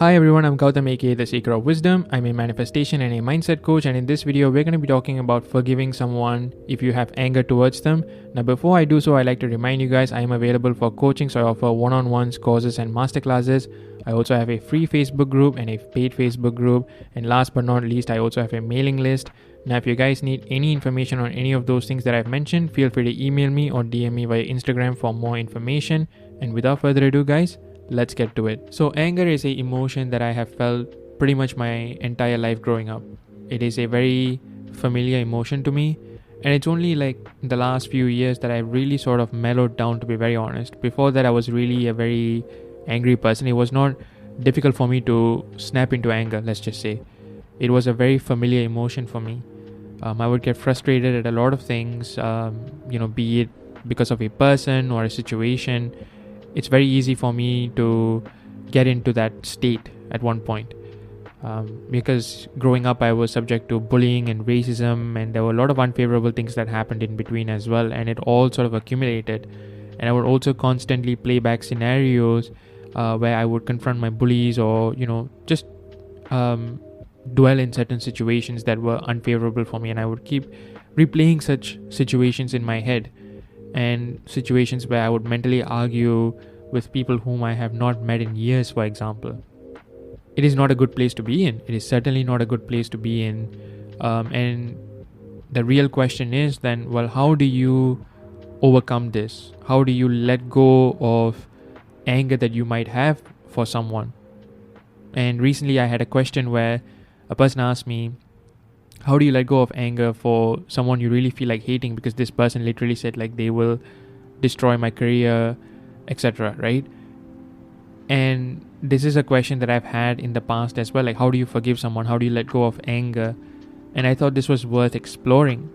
Hi everyone, I'm Gautam aka The Seeker of Wisdom. I'm a manifestation and a mindset coach, and in this video we're going to be talking about forgiving someone if you have anger towards them. Now before I do so, I like to remind you guys I am available for coaching, so I offer one-on-ones, courses and masterclasses. I also have a free Facebook group and a paid Facebook group, and last but not least I also have a mailing list. Now if you guys need any information on any of those things that I've mentioned, feel free to email me or DM me via Instagram for more information. And without further ado guys, let's get to it. So anger is a emotion that I have felt pretty much my entire life growing up. It is a very familiar emotion to me, and it's only like in the last few years that I really sort of mellowed down, to be very honest. Before that I was really a very angry person. It was not difficult for me to snap into anger, let's just say. It was a very familiar emotion for me. I would get frustrated at a lot of things, be it because of a person or a situation. It's very easy for me to get into that state at one point, because growing up I was subject to bullying and racism, and there were a lot of unfavorable things that happened in between as well, and it all sort of accumulated. And I would also constantly play back scenarios where I would confront my bullies, or just dwell in certain situations that were unfavorable for me, and I would keep replaying such situations in my head, and situations where I would mentally argue with people whom I have not met in years, for example. It is not a good place to be in. It is certainly not a good place to be in. And the real question is then, well, how do you overcome this? How do you let go of anger that you might have for someone? And recently I had a question where a person asked me, how do you let go of anger for someone you really feel like hating, because this person literally said like they will destroy my career, etc., right? And this is a question that I've had in the past as well, like how do you forgive someone, how do you let go of anger? And I thought this was worth exploring.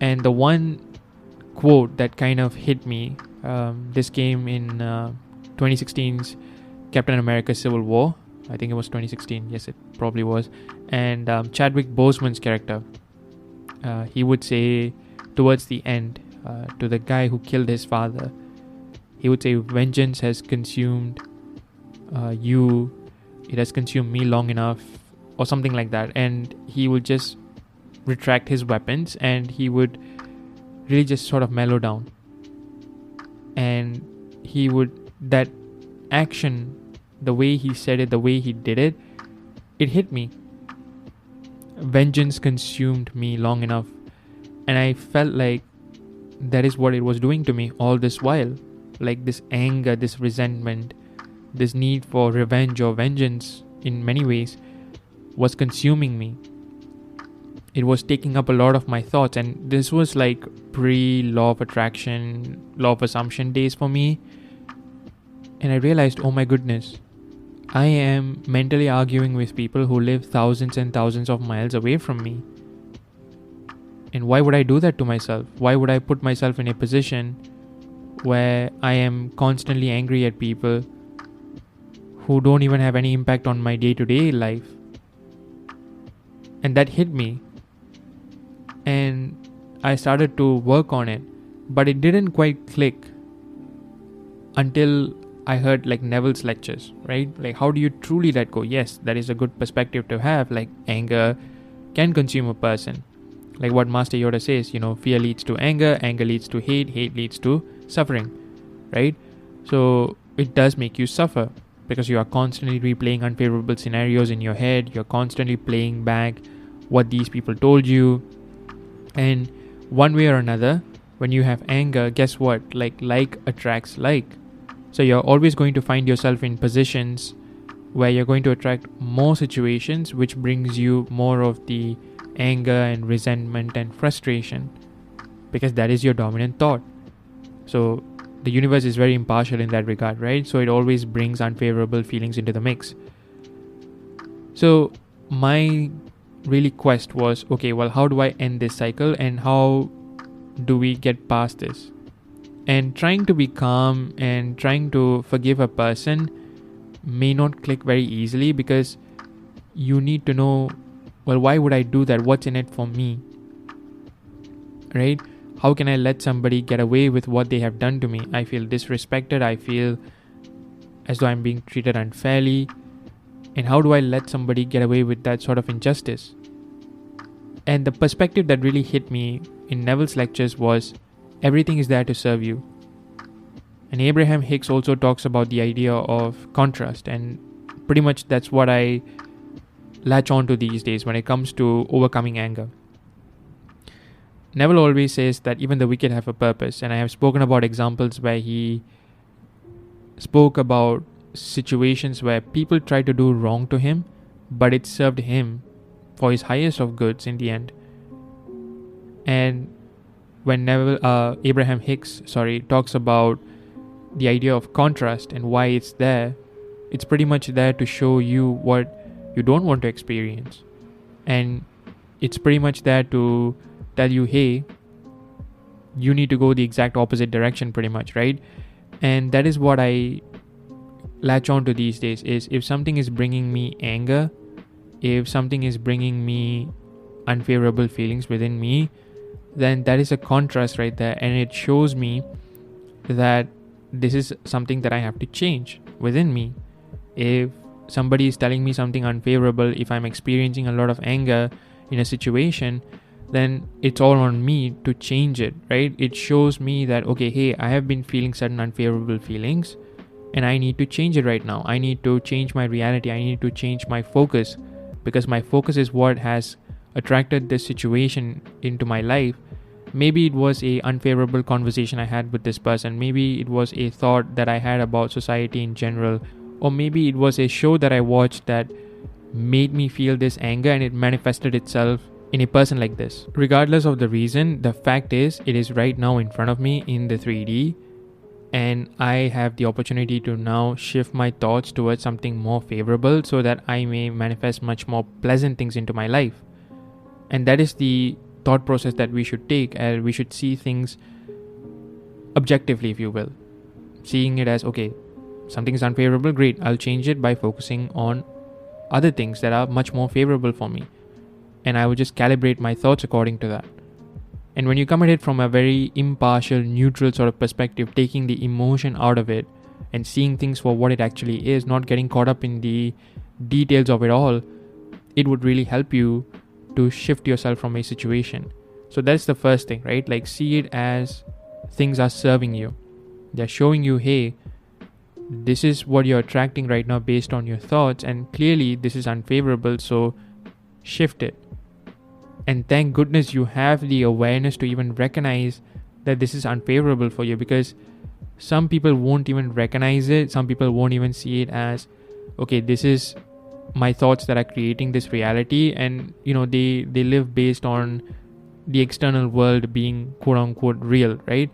And the one quote that kind of hit me, this came in 2016's Captain America Civil War. I think it was 2016. Yes, it probably was. And Chadwick Boseman's character, he would say towards the end to the guy who killed his father, he would say, vengeance has consumed you, it has consumed me long enough, or something like that. And he would just retract his weapons, and he would really just sort of mellow down. And he would, that action, the way he said it, the way he did it, it hit me. Vengeance consumed me long enough. And I felt like that is what it was doing to me all this while. Like this anger, this resentment, this need for revenge or vengeance in many ways was consuming me. It was taking up a lot of my thoughts. And this was like pre-law of attraction, law of assumption days for me. And I realized, oh my goodness, I am mentally arguing with people who live thousands and thousands of miles away from me. And why would I do that to myself? Why would I put myself in a position where I am constantly angry at people who don't even have any impact on my day-to-day life? And that hit me. And I started to work on it, but it didn't quite click until I heard like Neville's lectures, right? Like, how do you truly let go? Yes, that is a good perspective to have. Like, anger can consume a person. Like what Master Yoda says, fear leads to anger, anger leads to hate, hate leads to suffering, right? So it does make you suffer because you are constantly replaying unfavorable scenarios in your head. You're constantly playing back what these people told you. And one way or another, when you have anger, guess what? Like attracts like. So you're always going to find yourself in positions where you're going to attract more situations which brings you more of the anger and resentment and frustration, because that is your dominant thought. So the universe is very impartial in that regard, right? So it always brings unfavorable feelings into the mix. So my really quest was, okay, well, how do I end this cycle, and how do we get past this? And trying to be calm and trying to forgive a person may not click very easily, because you need to know, well, why would I do that? What's in it for me? Right? How can I let somebody get away with what they have done to me? I feel disrespected. I feel as though I'm being treated unfairly. And how do I let somebody get away with that sort of injustice? And the perspective that really hit me in Neville's lectures was everything is there to serve you. And Abraham Hicks also talks about the idea of contrast, and pretty much that's what I latch on to these days when it comes to overcoming anger. Neville always says that even the wicked have a purpose, and I have spoken about examples where he spoke about situations where people tried to do wrong to him, but it served him for his highest of goods in the end. And when Abraham Hicks talks about the idea of contrast and why it's there, it's pretty much there to show you what you don't want to experience. And it's pretty much there to tell you, hey, you need to go the exact opposite direction pretty much, right? And that is what I latch on to these days, is if something is bringing me anger, if something is bringing me unfavorable feelings within me, then that is a contrast right there, and it shows me that this is something that I have to change within me. If somebody is telling me something unfavorable, if I'm experiencing a lot of anger in a situation, then it's all on me to change it, right? It shows me that, okay, hey, I have been feeling certain unfavorable feelings and I need to change it right now. I need to change my reality. I need to change my focus, because my focus is what has attracted this situation into my life. Maybe it was a unfavorable conversation I had with this person. Maybe it was a thought that I had about society in general. Or maybe it was a show that I watched that made me feel this anger and it manifested itself in a person like this. Regardless of the reason, the fact is it is right now in front of me in the 3D, and I have the opportunity to now shift my thoughts towards something more favorable so that I may manifest much more pleasant things into my life. And that is the thought process that we should take, and we should see things objectively, if you will. Seeing it as, okay, something is unfavorable, great, I'll change it by focusing on other things that are much more favorable for me. And I will just calibrate my thoughts according to that. And when you come at it from a very impartial, neutral sort of perspective, taking the emotion out of it and seeing things for what it actually is, not getting caught up in the details of it all, it would really help you to shift yourself from a situation. So that's the first thing, right? Like, see it as things are serving you. They're showing you, hey, this is what you're attracting right now based on your thoughts, and clearly this is unfavorable, so shift it. And thank goodness you have the awareness to even recognize that this is unfavorable for you, because some people won't even recognize it. Some people won't even see it as, okay, this is my thoughts that are creating this reality, and they live based on the external world being quote unquote real, right?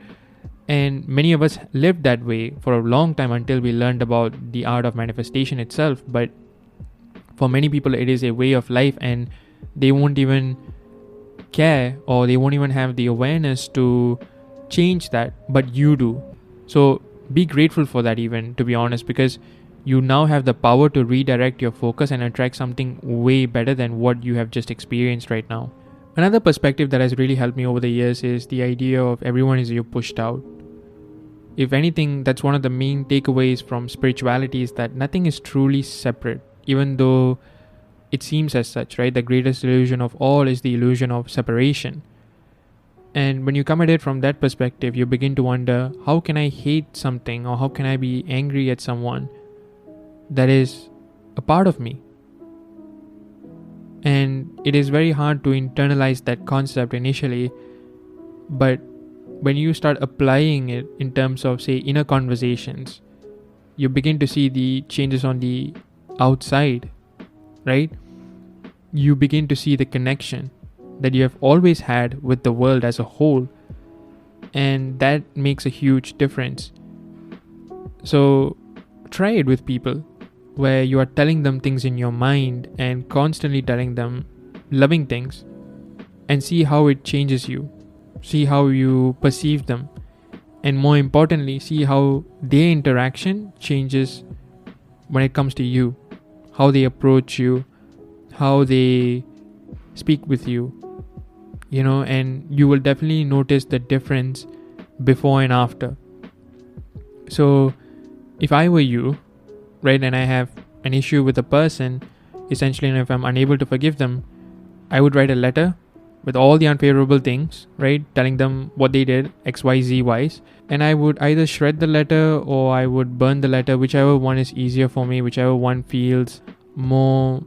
And many of us lived that way for a long time until we learned about the art of manifestation itself. But for many people it is a way of life, and they won't even care, or they won't even have the awareness to change that, but you do. So be grateful for that, even, to be honest, because you now have the power to redirect your focus and attract something way better than what you have just experienced right now. Another perspective that has really helped me over the years is the idea of everyone is you pushed out. If anything, that's one of the main takeaways from spirituality, is that nothing is truly separate, even though it seems as such, right? The greatest illusion of all is the illusion of separation. And when you come at it from that perspective, you begin to wonder, how can I hate something, or how can I be angry at someone that is a part of me? And it is very hard to internalize that concept initially, but when you start applying it in terms of, say, inner conversations, you begin to see the changes on the outside, right? You begin to see the connection that you have always had with the world as a whole, and that makes a huge difference. So try it with people, where you are telling them things in your mind and constantly telling them loving things, and see how it changes you. See how you perceive them, and more importantly, see how their interaction changes when it comes to you, how they approach you, how they speak with you, and you will definitely notice the difference before and after. So if I were you, right, and I have an issue with a person, essentially, and if I'm unable to forgive them, I would write a letter with all the unfavorable things, right? Telling them what they did, X, Y, Z wise. And I would either shred the letter or I would burn the letter, whichever one is easier for me, whichever one feels more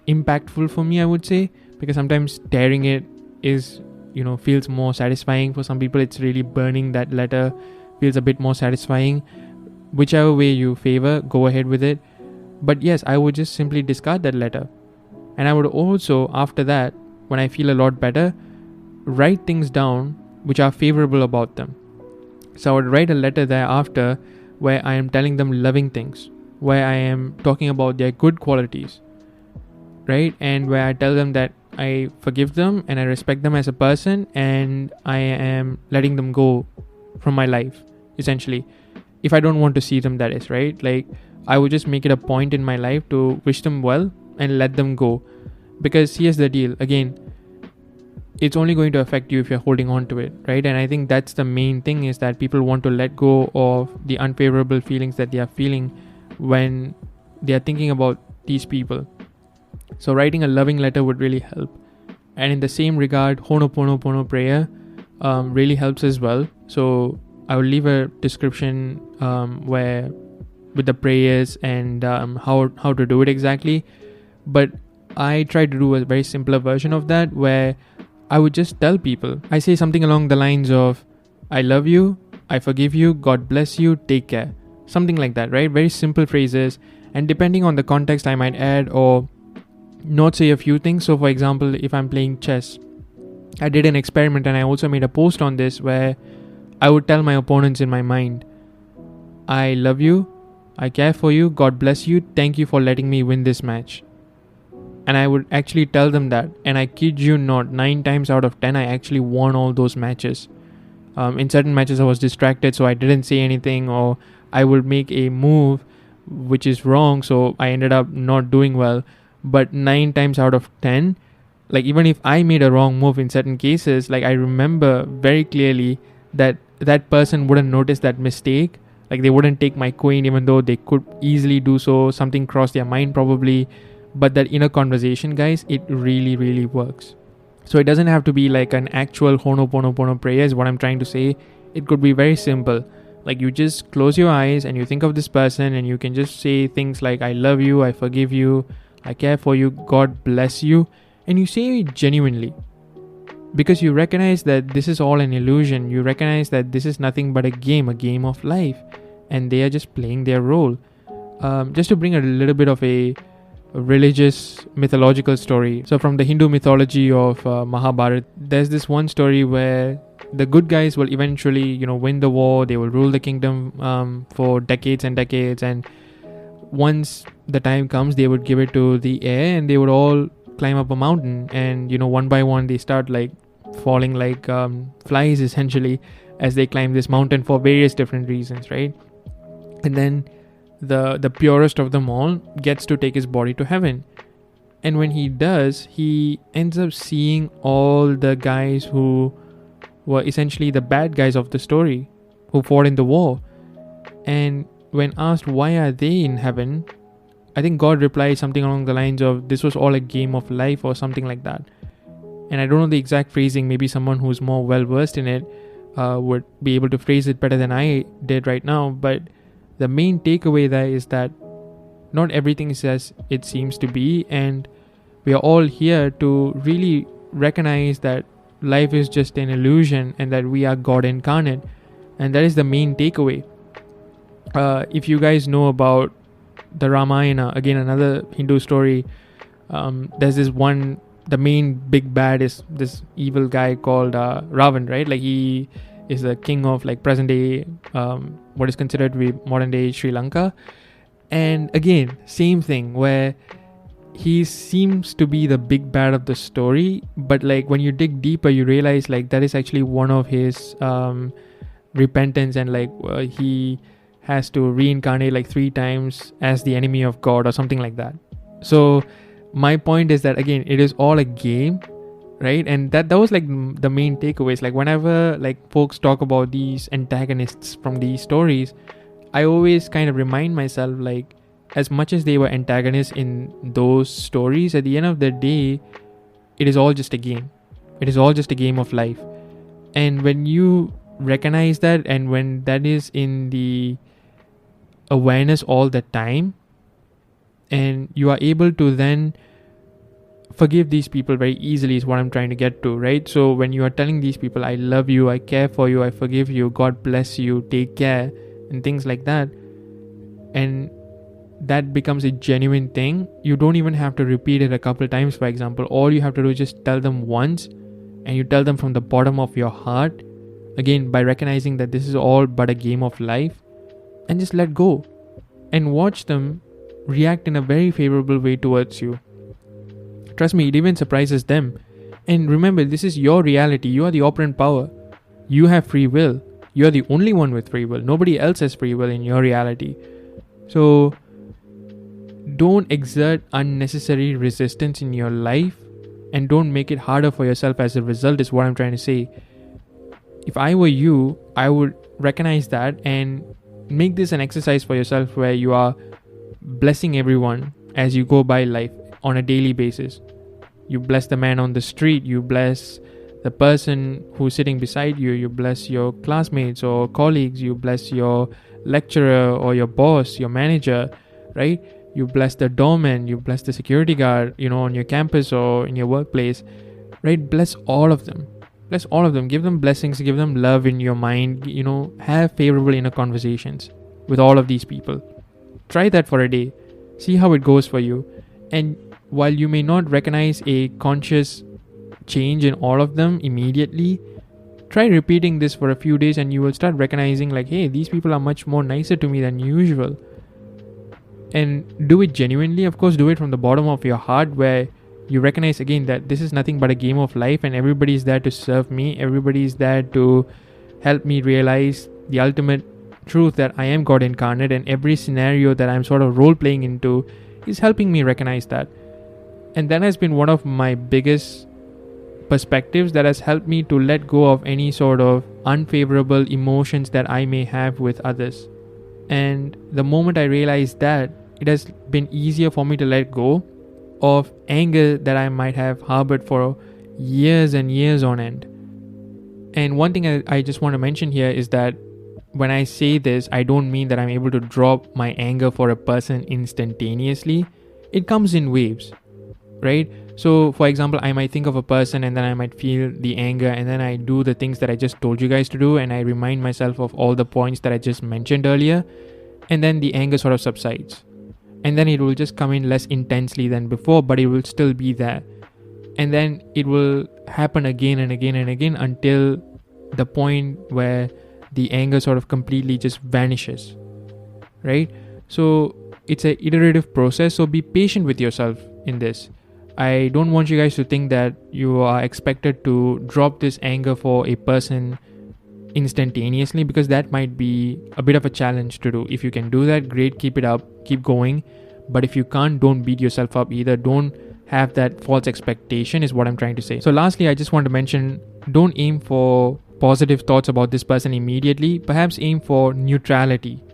impactful for me, I would say. Because sometimes tearing it is, feels more satisfying. For some people, it's really burning that letter feels a bit more satisfying. Whichever way you favor, go ahead with it. But yes, I would just simply discard that letter. And I would also, after that, when I feel a lot better, write things down which are favorable about them. So I would write a letter thereafter where I am telling them loving things, where I am talking about their good qualities, right? And where I tell them that I forgive them and I respect them as a person and I am letting them go from my life, essentially. If I don't want to see them, that is, right? Like, I would just make it a point in my life to wish them well and let them go. Because here's the deal, again, it's only going to affect you if you're holding on to it, right? And I think that's the main thing, is that people want to let go of the unfavorable feelings that they are feeling when they are thinking about these people. So writing a loving letter would really help. And in the same regard, Ho'oponopono prayer really helps as well. So I will leave a description where with the prayers and how to do it exactly. But I try to do a very simpler version of that, where I would just tell people, I say something along the lines of, I love you, I forgive you, God bless you, take care. Something like that, right? Very simple phrases. And depending on the context, I might add or not say a few things. So for example, if I'm playing chess, I did an experiment and I also made a post on this where I would tell my opponents in my mind, I love you, I care for you, God bless you, thank you for letting me win this match. And I would actually tell them that. And I kid you not, 9 times out of 10, I actually won all those matches. In certain matches, I was distracted, so I didn't say anything, or I would make a move which is wrong, so I ended up not doing well. But 9 times out of 10, like even if I made a wrong move in certain cases, like I remember very clearly that that person wouldn't notice that mistake. Like they wouldn't take my queen, even though they could easily do so. Something crossed their mind probably. But that inner conversation, guys, it really, really works. So it doesn't have to be like an actual Ho'oponopono prayer is what I'm trying to say. It could be very simple. Like you just close your eyes and you think of this person and you can just say things like, I love you, I forgive you, I care for you, God bless you. And you say it genuinely. Because you recognize that this is all an illusion. You recognize that this is nothing but a game of life. And they are just playing their role. Just to bring a little bit of a religious mythological story. So from the Hindu mythology of Mahabharata, there's this one story where the good guys will eventually, win the war. They will rule the kingdom for decades and decades. And once the time comes, they would give it to the heir and they would all climb up a mountain. And, one by one, they start like falling like flies essentially as they climb this mountain for various different reasons, right? And then the purest of them all gets to take his body to heaven. And when he does, he ends up seeing all the guys who were essentially the bad guys of the story, who fought in the war. And when asked why are they in heaven, I think God replied something along the lines of, this was all a game of life or something like that. And I don't know the exact phrasing. Maybe someone who's more well versed in it would be able to phrase it better than I did right now. But the main takeaway there is that not everything is as it seems to be, and we are all here to really recognize that life is just an illusion and that we are God incarnate, and that is the main takeaway. If you guys know about the Ramayana, again another Hindu story, there's this one, the main big bad is this evil guy called Ravan, right? Like he is the king of like present day what is considered to be modern day Sri Lanka. And again, same thing where he seems to be the big bad of the story, but like when you dig deeper you realize like that is actually one of his repentance, and like he has to reincarnate like 3 times as the enemy of God or something like that. So my point is that again, it is all a game, right? And that was like the main takeaways. Like whenever like folks talk about these antagonists from these stories, I always kind of remind myself like as much as they were antagonists in those stories, at the end of the day, it is all just a game. It is all just a game of life. And when you recognize that, and when that is in the awareness all the time, and you are able to then forgive these people very easily, is what I'm trying to get to, right? So when you are telling these people, I love you, I care for you, I forgive you, God bless you, take care, and things like that, and that becomes a genuine thing, you don't even have to repeat it a couple times. For example, all you have to do is just tell them once, and you tell them from the bottom of your heart, again by recognizing that this is all but a game of life, and just let go and watch them react in a very favorable way towards you. Trust me, it even surprises them. And remember, this is your reality. You are the operant power. You have free will. You are the only one with free will. Nobody else has free will in your reality. So don't exert unnecessary resistance in your life, and don't make it harder for yourself as a result, is what I'm trying to say. If I were you, I would recognize that and make this an exercise for yourself where you are blessing everyone as you go by life on a daily basis. You bless the man on the street, you bless the person who's sitting beside you, you bless your classmates or colleagues, you bless your lecturer or your boss, your manager, right? You bless the doorman, you bless the security guard, on your campus or in your workplace, right? Bless all of them. Bless all of them. Give them blessings, give them love in your mind, have favorable inner conversations with all of these people. Try that for a day. See how it goes for you. And while you may not recognize a conscious change in all of them immediately, try repeating this for a few days, and you will start recognizing like, hey, these people are much more nicer to me than usual. And do it genuinely. Of course, do it from the bottom of your heart, where you recognize again that this is nothing but a game of life, and everybody is there to serve me. Everybody is there to help me realize the ultimate truth that I am God incarnate, and every scenario that I'm sort of role playing into is helping me recognize that. And that has been one of my biggest perspectives that has helped me to let go of any sort of unfavorable emotions that I may have with others. And the moment I realized that, it has been easier for me to let go of anger that I might have harbored for years and years on end. And one thing I just want to mention here is that when I say this, I don't mean that I'm able to drop my anger for a person instantaneously. It comes in waves, right? So for example, I might think of a person, and then I might feel the anger, and then I do the things that I just told you guys to do, and I remind myself of all the points that I just mentioned earlier, and then the anger sort of subsides. And then it will just come in less intensely than before, but it will still be there. And then it will happen again and again and again until the point where the anger sort of completely just vanishes, right? So it's an iterative process. So be patient with yourself in this. I don't want you guys to think that you are expected to drop this anger for a person instantaneously, because that might be a bit of a challenge to do. If you can do that, great, keep it up, keep going. But if you can't, don't beat yourself up either. Don't have that false expectation, is what I'm trying to say. So lastly, I just want to mention, don't aim for positive thoughts about this person immediately. Perhaps aim for neutrality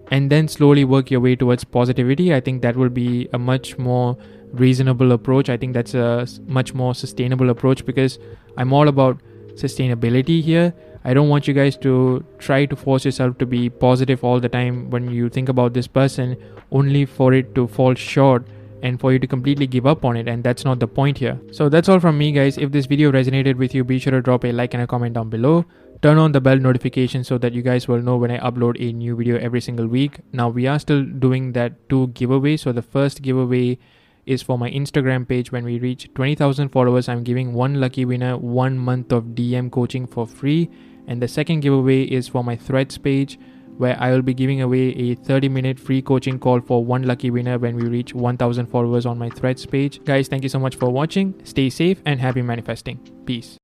and then slowly work your way towards positivity. I think that will be a much more reasonable approach. I think that's a much more sustainable approach, because I'm all about sustainability here. I don't want you guys to try to force yourself to be positive all the time when you think about this person, only for it to fall short and for you to completely give up on it, and that's not the point here. So that's all from me, guys. If this video resonated with you, be sure to drop a like and a comment down below. Turn on the bell notification so that you guys will know when I upload a new video every single week. Now we are still doing that 2 giveaways. So the first giveaway is for my Instagram page. When we reach 20,000 followers, I'm giving one lucky winner 1 month of DM coaching for free. And the second giveaway is for my Threads page, where I will be giving away a 30-minute free coaching call for one lucky winner when we reach 1,000 followers on my Threads page. Guys, thank you so much for watching. Stay safe and happy manifesting. Peace.